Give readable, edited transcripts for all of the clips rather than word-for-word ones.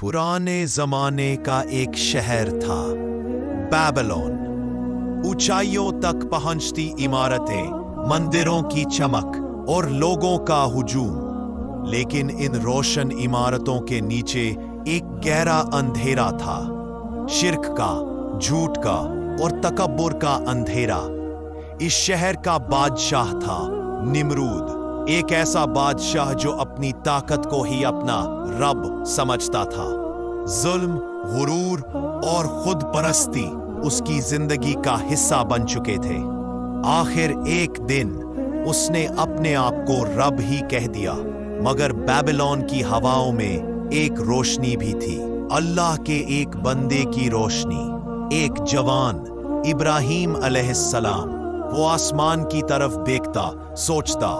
पुराने जमाने का एक शहर था, बेबीलोन। ऊंचाइयों तक पहुंचती इमारतें, मंदिरों की चमक और लोगों का हुजूम। लेकिन इन रोशन इमारतों के नीचे एक गहरा अंधेरा था, शिर्क का, झूठ का और तकब्बुर का अंधेरा। इस शहर का बादशाह था निमरूद, एक ऐसा बादशाह जो अपनी ताकत को ही अपना रब समझता था। जुल्म, गुरूर और खुद परस्ती उसकी जिंदगी का हिस्सा बन चुके थे। आखिर एक दिन उसने अपने आप को रब ही कह दिया। मगर बेबीलोन की हवाओं में एक रोशनी भी थी, अल्लाह के एक बंदे की रोशनी। एक जवान, इब्राहिम अलैहिस्सलाम, वो आसमान की तरफ देखता, सोचता,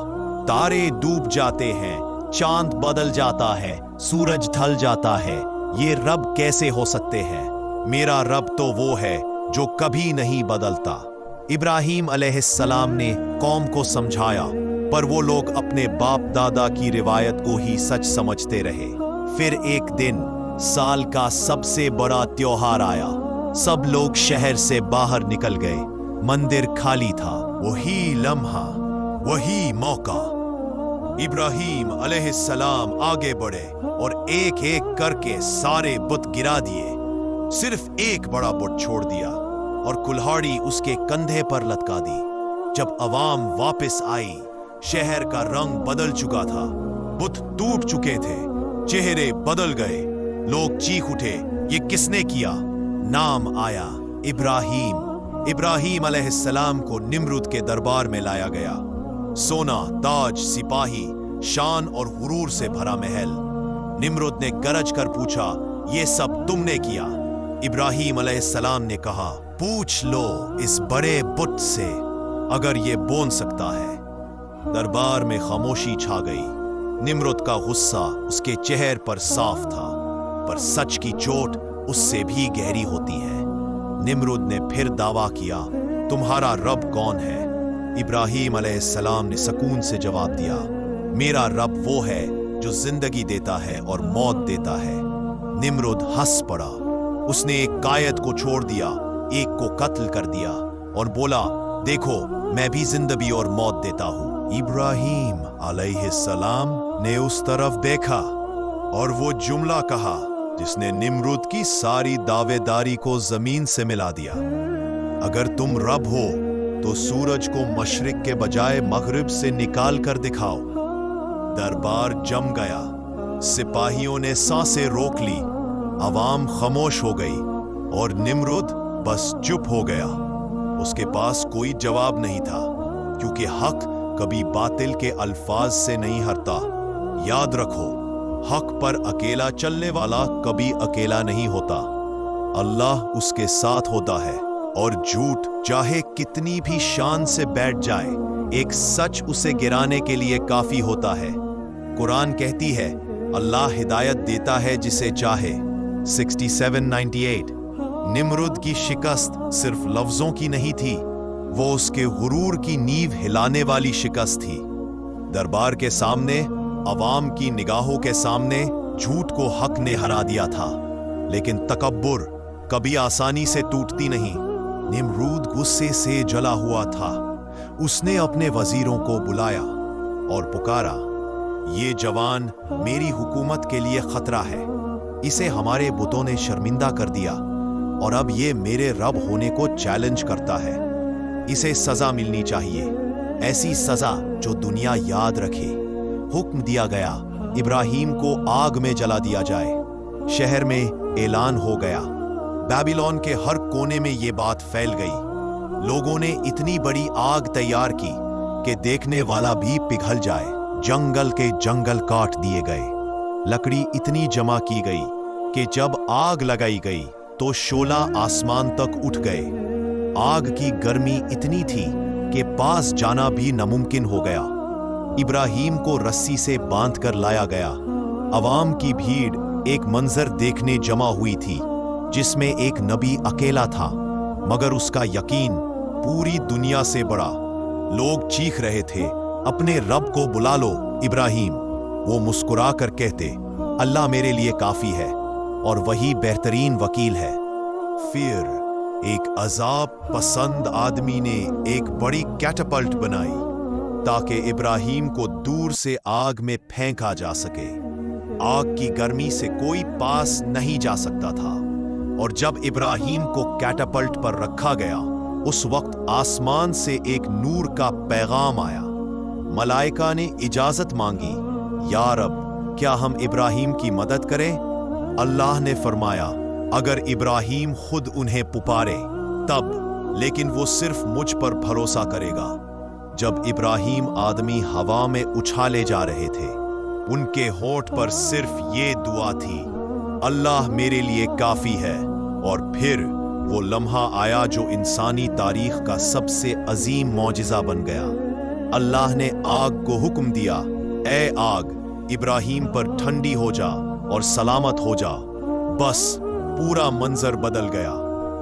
तारे डूब जाते हैं, चांद बदल जाता है, सूरज ढल जाता है, ये रब कैसे हो सकते हैं? मेरा रब तो वो है जो कभी नहीं बदलता। इब्राहिम अलैहिस्सलाम ने कौम को समझाया, पर वो लोग अपने बाप दादा की रिवायत को ही सच समझते रहे। फिर एक दिन साल का सबसे बड़ा त्योहार आया। सब लोग शहर से बाहर निकल गए, मंदिर खाली था। वही लम्हा, वही मौका। इब्राहिम अलैहिस्सलाम आगे बढ़े और एक एक करके सारे बुत गिरा दिए। सिर्फ एक बड़ा बुत छोड़ दिया और कुल्हाड़ी उसके कंधे पर लटका दी। जब अवाम वापस आई, शहर का रंग बदल चुका था, बुत टूट चुके थे, चेहरे बदल गए। लोग चीख उठे, ये किसने किया? नाम आया इब्राहिम। इब्राहिम अलैहिस्सलाम को निमरूद के दरबार में लाया गया। सोना, ताज, सिपाही, शान और गुरूर से भरा महल। निमरूद ने गरज कर पूछा, ये सब तुमने किया? इब्राहिम अलैहिस्सलाम ने कहा, पूछ लो इस बड़े बुत से, अगर ये बोल सकता है। दरबार में खामोशी छा गई। निमरूद का गुस्सा उसके चेहरे पर साफ था, पर सच की चोट उससे भी गहरी होती है। निमरूद ने फिर दावा किया, तुम्हारा रब कौन है? इब्राहिम अलैहिस्सलाम ने सुकून से जवाब दिया, मेरा रब वो है जो जिंदगी देता है और मौत देता है। निमरूद हंस पड़ा। उसने एक कायद को छोड़ दिया, एक को कत्ल कर दिया और बोला, देखो मैं भी जिंदगी और मौत देता हूं। इब्राहिम अलैहिस्सलाम ने उस तरफ देखा और वो जुमला कहा जिसने निमरूद की सारी दावेदारी को जमीन से मिला दिया। अगर तुम रब हो तो सूरज को मशरिक के बजाय मगरिब से निकाल कर दिखाओ। दरबार जम गया। सिपाहियों ने सांसें रोक ली। अवाम खामोश हो गई और निमरूद बस चुप हो गया। उसके पास कोई जवाब नहीं था, क्योंकि हक कभी बातिल के अल्फाज से नहीं हारता। याद रखो, हक पर अकेला चलने वाला कभी अकेला नहीं होता। अल्लाह उसके साथ होता है और झूठ चाहे कितनी भी शान से बैठ जाए, एक सच उसे गिराने के लिए काफी होता है। कुरान कहती है, अल्लाह हिदायत देता है जिसे चाहे। 6798। निमरूद की शिकस्त सिर्फ लफ्जों की नहीं थी, वो उसके गुरूर की नींव हिलाने वाली शिकस्त थी। दरबार के सामने, अवाम की निगाहों के सामने झूठ को हक ने हरा दिया था। लेकिन तकब्बुर कभी आसानी से टूटती नहीं। निमरूद गुस्से से जला हुआ था। उसने अपने वजीरों को बुलाया और पुकारा, ये जवान मेरी हुकूमत के लिए खतरा है। इसे हमारे बुतों ने शर्मिंदा कर दिया और अब ये मेरे रब होने को चैलेंज करता है। इसे सजा मिलनी चाहिए, ऐसी सजा जो दुनिया याद रखे। हुक्म दिया गया, इब्राहिम को आग में जला दिया जाए। शहर में ऐलान हो गया। बेबीलोन के हर कोने में ये बात फैल गई। लोगों ने इतनी बड़ी आग तैयार की कि देखने वाला भी पिघल जाए। जंगल के जंगल काट दिए गए। लकड़ी इतनी जमा की गई कि जब आग लगाई गई तो शोला आसमान तक उठ गए। आग की गर्मी इतनी थी कि पास जाना भी नामुमकिन हो गया। इब्राहिम को रस्सी से बांधकर लाया गया। अवाम की भीड़ एक मंजर देखने जमा हुई थी, जिसमें एक नबी अकेला था, मगर उसका यकीन पूरी दुनिया से बड़ा। लोग चीख रहे थे, अपने रब को बुला लो इब्राहिम। वो मुस्कुरा कर कहते, अल्लाह मेरे लिए काफी है। اور वही बेहतरीन वकील है। फिर एक अजाब पसंद आदमी ने एक बड़ी कैटापल्ट बनाई ताकि इब्राहिम को दूर से आग में फेंका जा सके। आग की गर्मी से कोई पास नहीं जा सकता था, और जब इब्राहिम को कैटापल्ट पर रखा गया उस वक्त आसमान से एक नूर का पैगाम आया। मलाइका ने इजाजत मांगी, या रब, क्या हम इब्राहिम की मदद करें? अल्लाह ने फरमाया, अगर इब्राहिम खुद उन्हें पुकारे तब, लेकिन वो सिर्फ मुझ पर भरोसा करेगा। जब इब्राहिम आदमी हवा में उछाले जा रहे थे, उनके होठ पर सिर्फ ये दुआ थी, अल्लाह मेरे लिए काफी है। और फिर वो लम्हा आया जो इंसानी तारीख का सबसे अजीम मौजिज़ा बन गया। अल्लाह ने आग को हुक्म दिया, ए आग, इब्राहिम पर ठंडी हो जा और सलामत हो जा। बस पूरा मंजर बदल गया।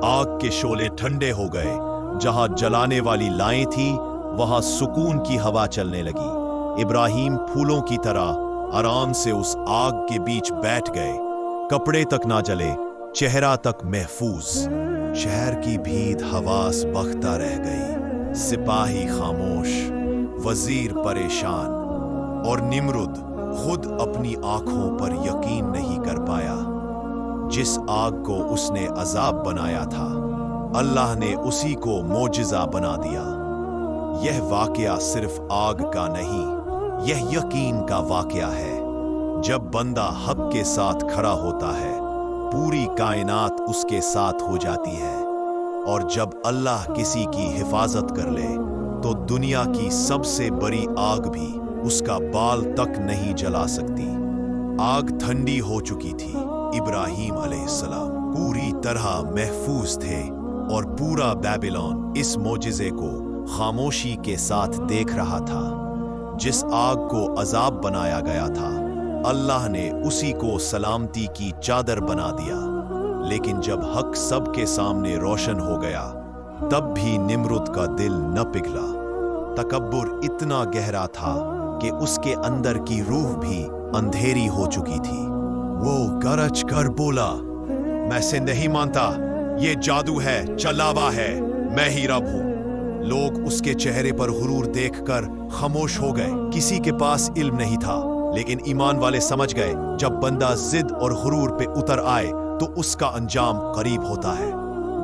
आग के शोले ठंडे हो गए। जहां जलाने वाली लाएं थी वहां सुकून की हवा चलने लगी। इब्राहिम फूलों की तरह आराम से उस आग के बीच बैठ गए। कपड़े तक ना जले, चेहरा तक महफूज। शहर की भीड़ हवास बख्ता रह गई। सिपाही खामोश, वजीर परेशान, और निम्रुद खुद अपनी आंखों पर यकीन नहीं कर पाया। जिस आग को उसने अजाब बनाया था, अल्लाह ने उसी को मोजिज़ा बना दिया। यह वाकया सिर्फ आग का नहीं, यह यकीन का वाकया है। जब बंदा हक के साथ खड़ा होता है, पूरी कायनात उसके साथ हो जाती है। और जब अल्लाह किसी की हिफाजत कर ले, तो दुनिया की सबसे बड़ी आग भी उसका बाल तक नहीं जला सकती। आग ठंडी हो चुकी थी। इब्राहिम अलैहिस्सलाम पूरी तरह महफूज थे, और पूरा बेबीलोन इस मोजिज़े को खामोशी के साथ देख रहा था। जिस आग को अजाब बनाया गया था, अल्लाह ने उसी को सलामती की चादर बना दिया। लेकिन जब हक सबके सामने रोशन हो गया, तब भी निम्रुद का दिल न पिघला। तकब्बुर इतना गहरा था कि उसके अंदर की रूह भी अंधेरी हो चुकी थी। वो गरज कर बोला, मैं से नहीं मानता, ये जादू है, चलावा है, मैं ही रब हूं। लोग उसके चेहरे पर हुरूर देखकर खामोश हो गए। किसी के पास इल्म नहीं था, लेकिन ईमान वाले समझ गए, जब बंदा जिद और हुरूर पे उतर आए तो उसका अंजाम करीब होता है।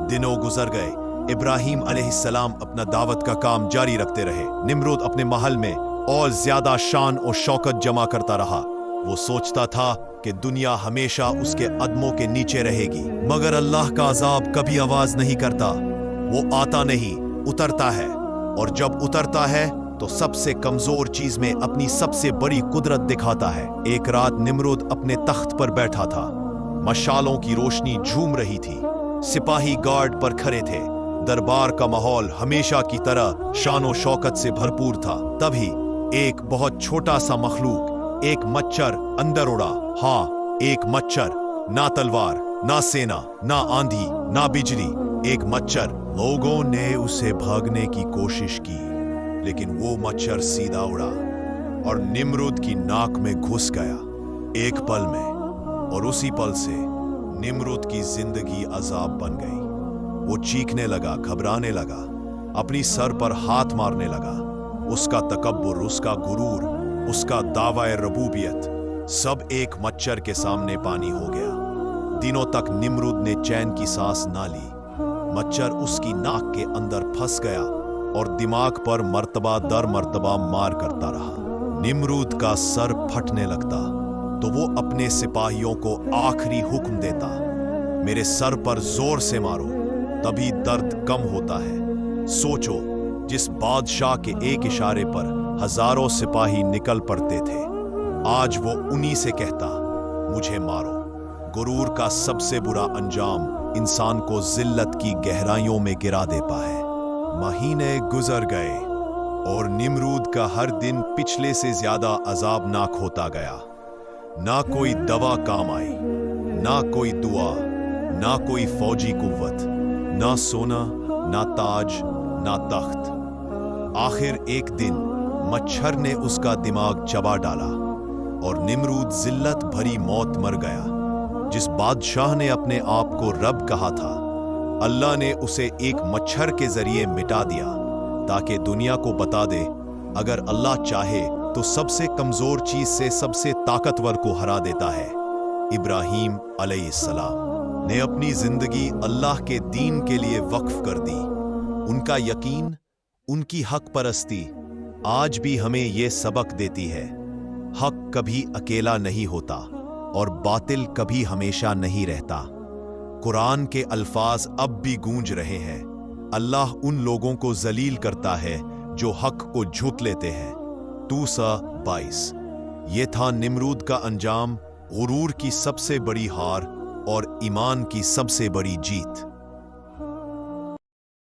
दिनों गुजर गए। इब्राहिम अलैहिस्सलाम अपना दावत का काम जारी रखते रहे। निम्रुद अपने महल में और ज्यादा शान और शौकत जमा करता रहा। वो सोचता था कि दुनिया हमेशा उसके कदमों के नीचे रहेगी, मगर अल्लाह का अजाब कभी आवाज नहीं करता। वो आता नहीं, उतरता है, और जब उतरता है तो सबसे कमजोर चीज में अपनी सबसे बड़ी कुदरत दिखाता है। एक रात निम्रुद अपने तख्त पर बैठा था। मशालों की रोशनी झूम रही थी। सिपाही गार्ड पर खड़े थे। दरबार का माहौल हमेशा की तरह शान और शौकत से भरपूर था। तभी एक बहुत छोटा सा मखलूक, एक मच्छर अंदर उड़ा। हाँ, एक मच्छर, ना तलवार, ना सेना, ना आंधी, ना बिजली, एक मच्छर। लोगों ने उसे भागने की कोशिश की, लेकिन वो मच्छर सीधा उड़ा और निम्रुद की नाक में घुस गया एक पल में। और उसी पल से निम्रुद की जिंदगी अजाब बन गई। वो चीखने लगा, घबराने लगा, अपनी सर पर हाथ मारने लगा। उसका तकब्बुर, उसका गुरूर, उसका दावाए रबूबियत, सब एक मच्छर के सामने पानी हो गया। दिनों तक निम्रुद ने चैन की सांस ना ली। मच्छर उसकी नाक के अंदर फंस गया और दिमाग पर मर्तबा दर मर्तबा मार करता रहा। निम्रुद का सर फटने लगता तो वो अपने सिपाहियों को आखिरी हुक्म देता, मेरे सर पर जोर से मारो, तभी दर्द कम होता है। सोचो, जिस बादशाह के एक इशारे पर हजारों सिपाही निकल पड़ते थे, आज वो उन्हीं से कहता, मुझे मारो। गुरूर का सबसे बुरा अंजाम इंसान को जिल्लत की गहराइयों में गिरा देता है। महीने गुजर गए और निम्रुद का हर दिन पिछले से ज्यादा अजाबनाक होता गया। ना कोई दवा काम आई, ना कोई दुआ, ना कोई फौजी कुव्वत, ना सोना, ना ताज, ना तख्त। आखिर एक दिन मच्छर ने उसका दिमाग चबा डाला और निम्रुद जिल्लत भरी मौत मर गया। जिस बादशाह ने अपने आप को रब कहा था, अल्लाह ने उसे एक मच्छर के जरिए मिटा दिया ताकि दुनिया को बता दे अगर अल्लाह चाहे तो सबसे कमजोर चीज से सबसे ताकतवर को हरा देता है। इब्राहीम अलैहिस्सलाम ने अपनी जिंदगी अल्लाह के दीन के लिए वक्फ कर दी। उनका यकीन, उनकी हक परस्ती आज भी हमें ये सबक देती है, हक कभी अकेला नहीं होता और बातिल कभी हमेशा नहीं रहता। कुरान के अल्फाज अब भी गूंज रहे हैं, अल्लाह उन लोगों को जलील करता है जो हक को झूठ लेते हैं। तूसा 22। ये था निमरूद का अंजाम, गुरूर की सबसे बड़ी हार और ईमान की सबसे बड़ी जीत।